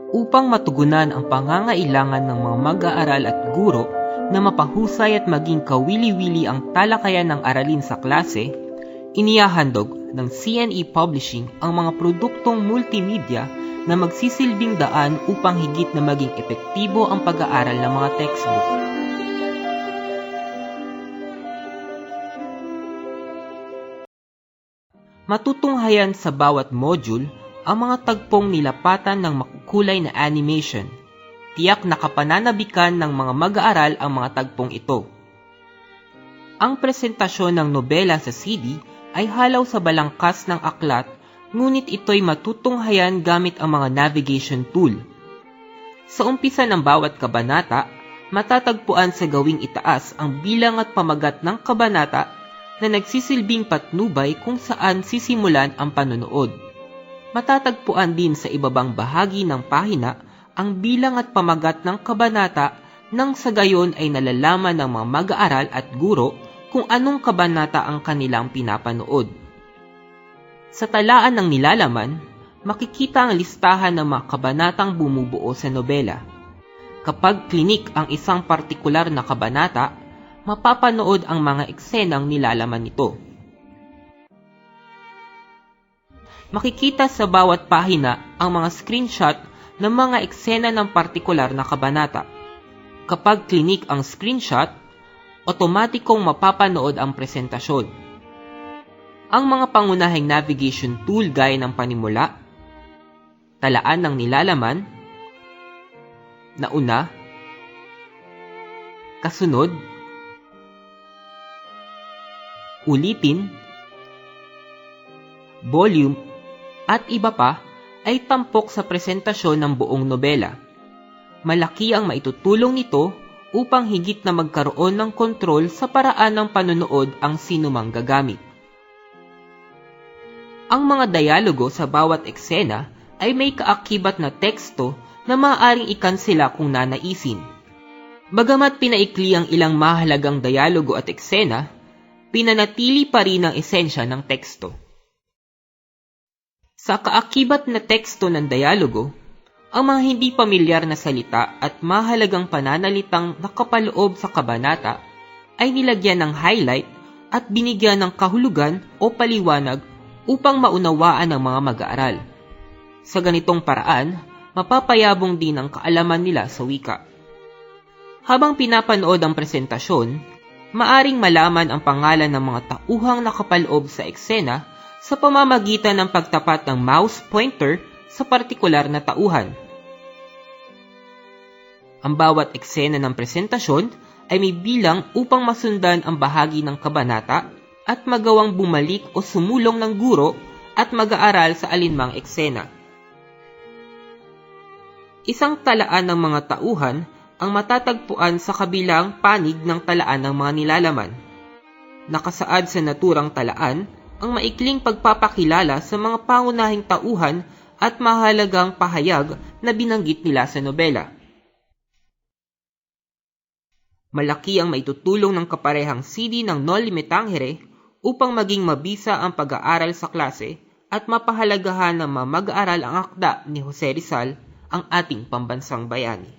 Upang matugunan ang pangangailangan ng mga mag-aaral at guro na mapahusay at maging kawili-wili ang talakayan ng aralin sa klase, inihahandog ng CNE Publishing ang mga produktong multimedia na magsisilbing daan upang higit na maging epektibo ang pag-aaral ng mga textbook. Matutunghayan sa bawat module ang mga tagpong nilapatan ng makukulay na animation. Tiyak na kapananabikan ng mga mag-aaral ang mga tagpong ito. Ang presentasyon ng nobela sa CD ay halaw sa balangkas ng aklat, ngunit ito'y matutunghayan gamit ang mga navigation tool. Sa umpisa ng bawat kabanata, matatagpuan sa gawing itaas ang bilang at pamagat ng kabanata na nagsisilbing patnubay kung saan sisimulan ang panonood. Matatagpuan din sa ibabang bahagi ng pahina ang bilang at pamagat ng kabanata nang sa gayon ay nalalaman ng mga mag-aaral at guro kung anong kabanata ang kanilang pinapanood. Sa talaan ng nilalaman, makikita ang listahan ng mga kabanatang bumubuo sa nobela. Kapag klinik ang isang partikular na kabanata, mapapanood ang mga eksenang nilalaman nito. Makikita sa bawat pahina ang mga screenshot ng mga eksena ng partikular na kabanata. Kapag klinik ang screenshot, otomatikong mapapanood ang presentasyon. Ang mga pangunahing navigation tool gaya ng panimula, talaan ng nilalaman, nauna, kasunod, ulitin, volume, at iba pa ay tampok sa presentasyon ng buong nobela. Malaki ang maitutulong nito upang higit na magkaroon ng kontrol sa paraan ng panonood ang sinumang gagamit. Ang mga dialogo sa bawat eksena ay may kaakibat na teksto na maaaring ikansela kung nanaisin. Bagamat pinaikli ang ilang mahalagang dialogo at eksena, pinanatili pa rin ang esensya ng teksto. Sa kaakibat na teksto ng dialogo, ang mga hindi pamilyar na salita at mahalagang pananalitang nakapaloob sa kabanata ay nilagyan ng highlight at binigyan ng kahulugan o paliwanag upang maunawaan ng mga mag-aaral. Sa ganitong paraan, mapapayabong din ang kaalaman nila sa wika. Habang pinapanood ang presentasyon, maaring malaman ang pangalan ng mga tauhang nakapaloob sa eksena sa pamamagitan ng pagtapat ng mouse pointer sa partikular na tauhan. Ang bawat eksena ng presentasyon ay may bilang upang masundan ang bahagi ng kabanata at magawang bumalik o sumulong ng guro at mag-aaral sa alinmang eksena. Isang talaan ng mga tauhan ang matatagpuan sa kabilang panig ng talaan ng mga nilalaman. Nakasaad sa naturang talaan ang maikling pagpapakilala sa mga pangunahing tauhan at mahalagang pahayag na binanggit nila sa nobela. Malaki ang maitutulong ng kaparehang CD ng Noli Me Tangere upang maging mabisa ang pag-aaral sa klase at mapahalagahan ng mga mag-aaral ang akda ni Jose Rizal, ang ating pambansang bayani.